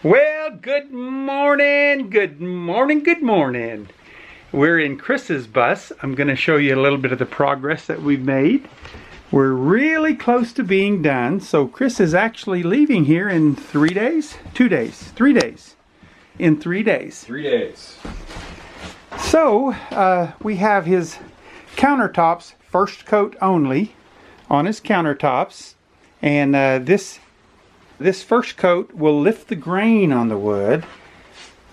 Well, good morning, good morning, good morning. We're in Chris's bus. I'm going to show you a little bit of the progress that we've made. We're really close to being done. So Chris is actually leaving here in 3 days? 2 days? 3 days. In 3 days. 3 days. So we have his countertops, first coat only, on his countertops. And this first coat will lift the grain on the wood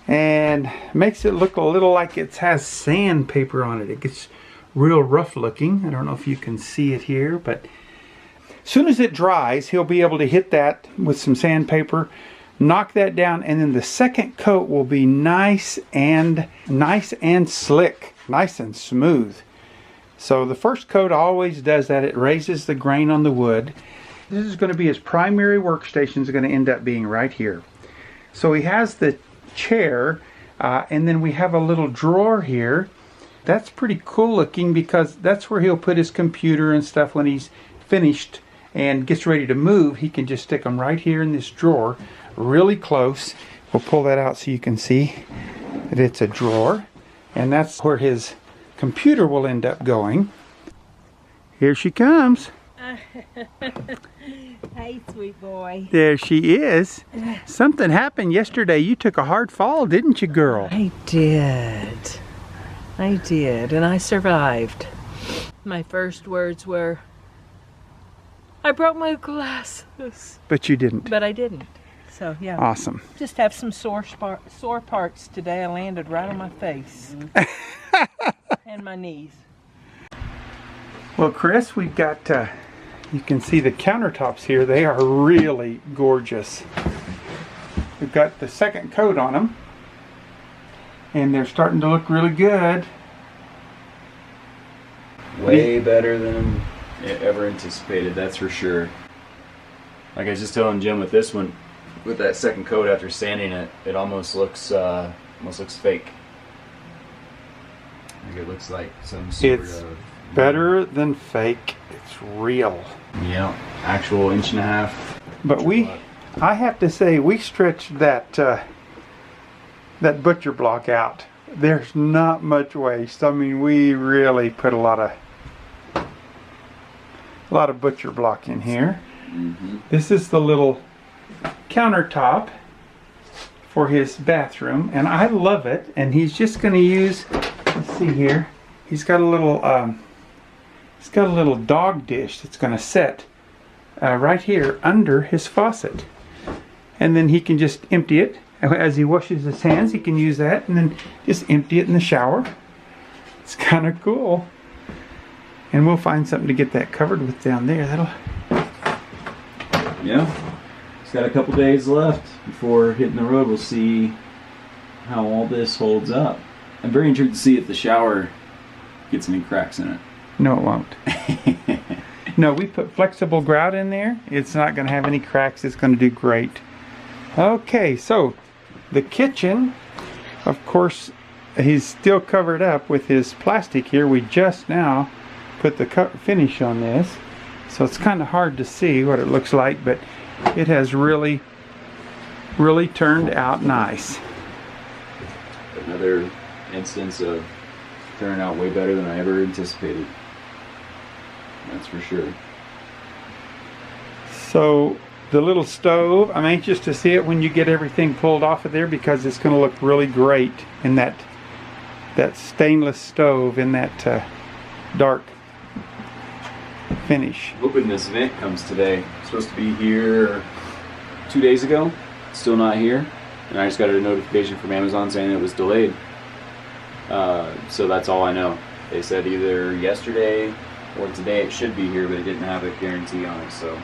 and makes it look a little like it has sandpaper on it. It gets real rough looking. I don't know if you can see it here, but as soon as it dries, he'll be able to hit that with some sandpaper, knock that down, and then the second coat will be nice and slick, nice and smooth. So the first coat always does that. It raises the grain on the wood. This is going to be his primary workstation. Is going to end up being right here. So he has the chair, and then we have a little drawer here. That's pretty cool looking because that's where he'll put his computer and stuff when he's finished and gets ready to move. He can just stick them right here in this drawer, really close. We'll pull that out so you can see that it's a drawer, and that's where his computer will end up going. Here she comes. Hey, sweet boy. There she is. Something happened yesterday. You took a hard fall, didn't you, girl? I did, and I survived. My first words were, I broke my glasses. But you didn't. But I didn't. So, yeah. Awesome. Just have some sore parts today. I landed right on my face. And my knees. Well, Chris, we've got, you can see the countertops here. They are really gorgeous. We've got the second coat on them, and they're starting to look really good. Way better than ever anticipated, that's for sure. Like I was just telling Jim with this one, with that second coat after sanding it, it almost looks fake. Like it looks like some sort It's of better than fake. It's real. Yeah, actual 1.5 inches. But I have to say, we stretched that butcher block out. There's not much waste. I mean, we really put a lot of butcher block in here. Mm-hmm. This is the little countertop for his bathroom, and I love it. And he's just going to use, let's see here, he's got a little dog dish that's going to set right here under his faucet, and then he can just empty it as he washes his hands. He can use that and then just empty it in the shower. It's kind of cool, and we'll find something to get that covered with down there. Yeah, it's got a couple days left before hitting the road. We'll see how all this holds up. I'm very intrigued to see if the shower gets any cracks in it. No, it won't. No, we put flexible grout in there. It's not going to have any cracks. It's going to do great. Okay, so the kitchen, of course, he's still covered up with his plastic here. We just now put the finish on this, so it's kind of hard to see what it looks like, but it has really turned out nice. Another instance of turning out way better than I ever anticipated. That's for sure. So the little stove, I'm anxious to see it when you get everything pulled off of there, because it's going to look really great in that stainless stove in that dark finish. Hoping this vent comes today. It's supposed to be here 2 days ago. Still not here. And I just got a notification from Amazon saying it was delayed. So that's all I know. They said either yesterday or today it should be here, but it didn't have a guarantee on it. So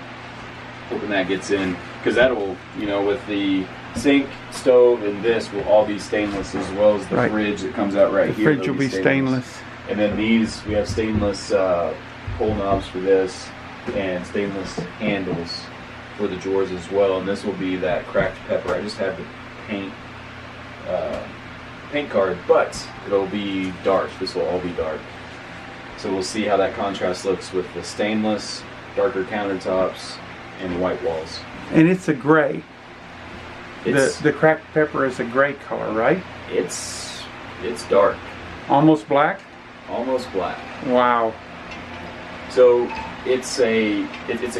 hoping that gets in, because that'll, with the sink, stove, and this will all be stainless, as well as the fridge that comes out right here. The fridge will be stainless. And then these, we have stainless pull knobs for this, and stainless handles for the drawers as well. And this will be that cracked pepper. I just have the paint card, but it'll be dark. This will all be dark. So we'll see how that contrast looks with the stainless, darker countertops, and white walls. And it's a gray. The cracked pepper is a gray color, right? It's dark. Almost black? Almost black. Wow. So it's a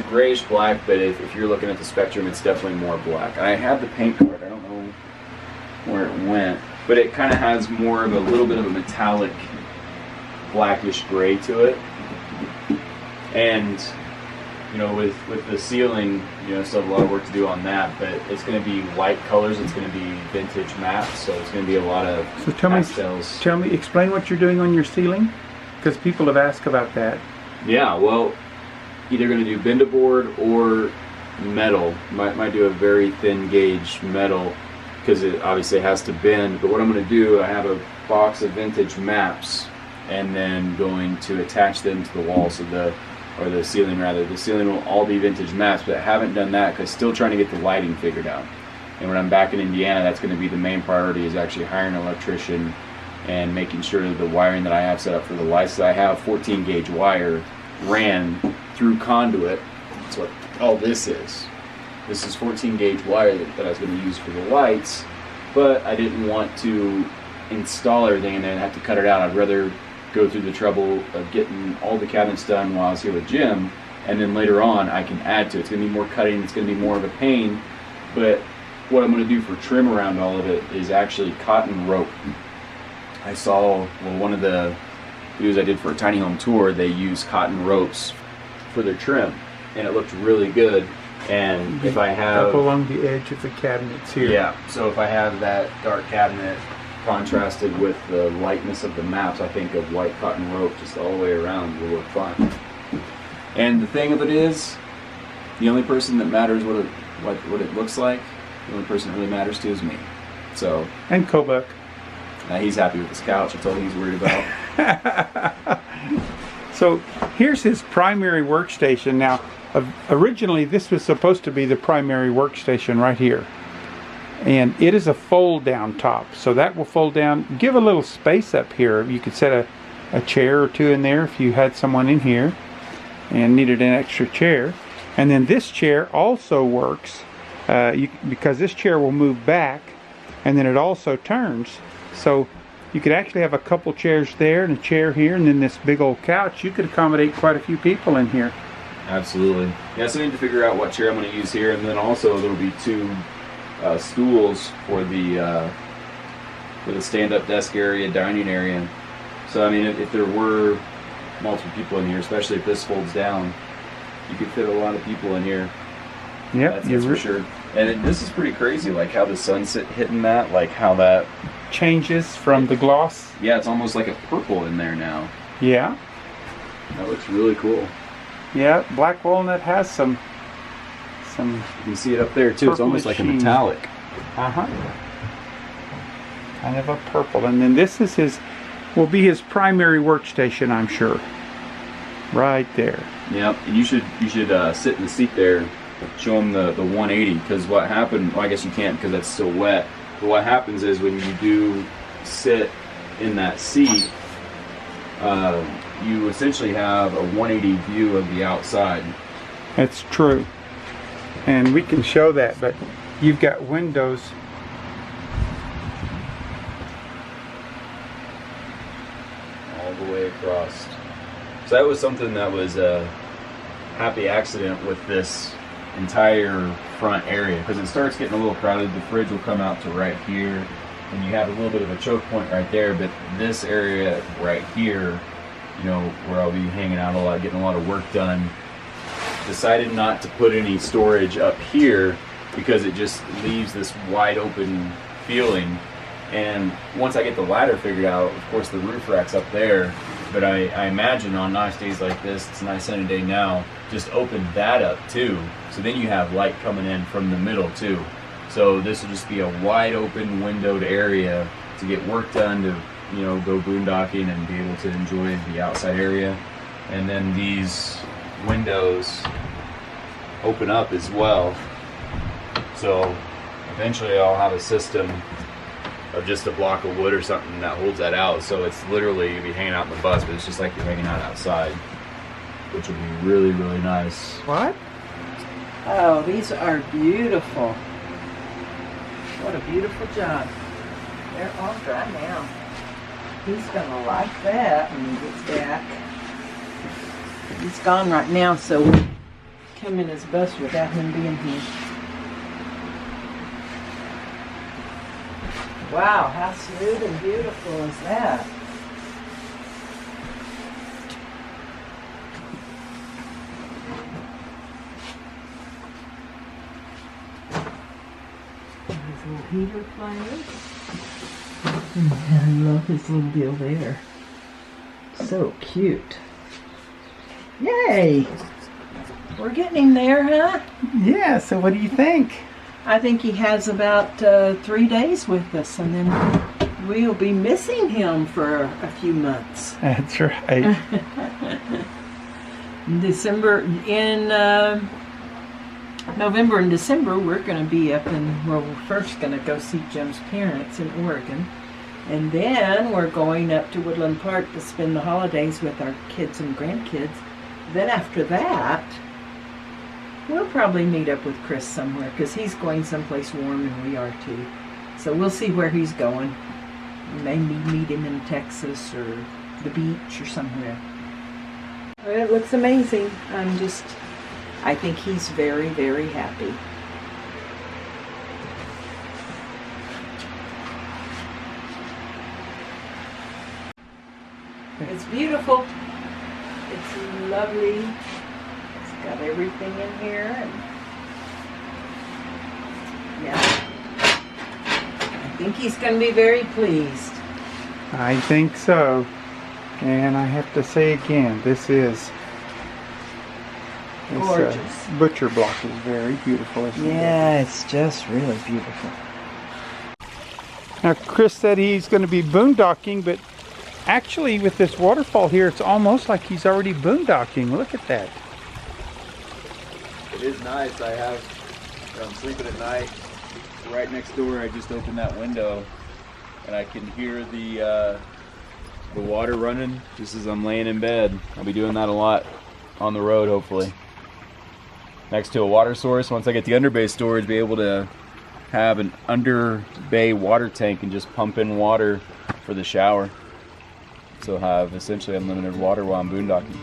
grayish black, but if you're looking at the spectrum, it's definitely more black. And I have the paint card. I don't know where it went, but it kind of has more of a little bit of a metallic blackish gray to it. And you know, with the ceiling, you know, still have a lot of work to do on that, but it's going to be white colors. It's going to be vintage mattes, so it's going to be a lot of pastels. Tell me, explain what you're doing on your ceiling, because people have asked about that. Yeah, well, either going to do bend-a-board or metal. Might do a very thin gauge metal, because it obviously has to bend. But what I'm going to do, I have a box of vintage maps, and then going to attach them to the wall, so the ceiling rather. The ceiling will all be vintage maps, but I haven't done that because still trying to get the lighting figured out. And when I'm back in Indiana, that's going to be the main priority, is actually hiring an electrician and making sure that the wiring that I have set up for the lights. So I have 14 gauge wire ran through conduit. That's what all this is. This is 14 gauge wire that I was going to use for the lights, but I didn't want to install everything and then have to cut it out. I'd rather go through the trouble of getting all the cabinets done while I was here with Jim, and then later on I can add to it. It's going to be more cutting, it's going to be more of a pain, but what I'm going to do for trim around all of it is actually cotton rope. I saw, well, one of the videos I did for a tiny home tour, they use cotton ropes for their trim, and it looked really good. And if I have up along the edge of the cabinets here. Yeah, so if I have that dark cabinet contrasted with the lightness of the maps, I think of white cotton rope just all the way around will look fine. And the thing of it is, the only person that matters what it looks like, the only person that really matters to is me. So, and Kobuk. He's happy with his couch. That's all he's worried about. So here's his primary workstation. Now, originally this was supposed to be the primary workstation right here. And it is a fold down top, so that will fold down, give a little space up here. You could set a chair or two in there if you had someone in here and needed an extra chair. And then this chair also works because this chair will move back, and then it also turns. So you could actually have a couple chairs there and a chair here, and then this big old couch. You could accommodate quite a few people in here. Absolutely. Yeah, so I need to figure out what chair I'm going to use here, and then also there will be two stools for the stand-up desk area, dining area. So I mean, if there were multiple people in here, especially if this folds down, you could fit a lot of people in here. Yeah, that's for sure. And this is pretty crazy, like how the sun's hitting that, like how that changes from the gloss. Yeah, it's almost like a purple in there now. Yeah, that looks really cool. Yeah, black walnut has some. You can see it up there too. It's almost like a metallic. Kind of a purple. And then this is will be his primary workstation, I'm sure. Right there. Yep. And you should sit in the seat there, show him the 180, because what happened, well, I guess you can't because that's still wet, but what happens is when you do sit in that seat, you essentially have a 180 view of the outside. That's true. And we can show that, but you've got windows. All the way across. So that was something that was a happy accident with this entire front area, because it starts getting a little crowded. The fridge will come out to right here, and you have a little bit of a choke point right there, but this area right here, you know, where I'll be hanging out a lot, getting a lot of work done, decided not to put any storage up here because it just leaves this wide open feeling. And once I get the ladder figured out, of course the roof rack's up there, but I imagine on nice days like this, it's a nice sunny day now, just open that up too, so then you have light coming in from the middle too. So this will just be a wide open windowed area to get work done, to, you know, go boondocking and be able to enjoy the outside area. And then these windows open up as well, so eventually I'll have a system of just a block of wood or something that holds that out, so it's literally, you'll be hanging out in the bus, but it's just like you're hanging out outside, which will be really, really nice. What? Oh, these are beautiful. What a beautiful job. They're all dry now. He's gonna like that when he gets back. He's gone right now, so we'll come in his bus without him being here. Wow, how smooth and beautiful is that? His little heater playing. I love his little deal there. So cute. Yay! We're getting him there, huh? Yeah, so what do you think? I think he has about 3 days with us, and then we'll be missing him for a few months. That's right. November and December, we're going to be up we're first going to go see Jim's parents in Oregon. And then we're going up to Woodland Park to spend the holidays with our kids and grandkids. Then after that, we'll probably meet up with Chris somewhere because he's going someplace warm and we are too. So we'll see where he's going. Maybe meet him in Texas or the beach or somewhere. Well, it looks amazing. I think he's very, very happy. It's beautiful. It's lovely. It's got everything in here. And yeah. I think he's going to be very pleased. I think so. And I have to say again, this gorgeous. Butcher block is very beautiful. Isn't it? Yeah, it's just really beautiful. Now, Chris said he's going to be boondocking, but actually with this waterfall here, it's almost like he's already boondocking. Look at that. It is nice. I'm sleeping at night. Right next door, I just opened that window, and I can hear the water running just as I'm laying in bed. I'll be doing that a lot on the road, hopefully. Next to a water source, once I get the under bay storage, be able to have an under bay water tank and just pump in water for the shower. So have essentially unlimited water while I'm boondocking.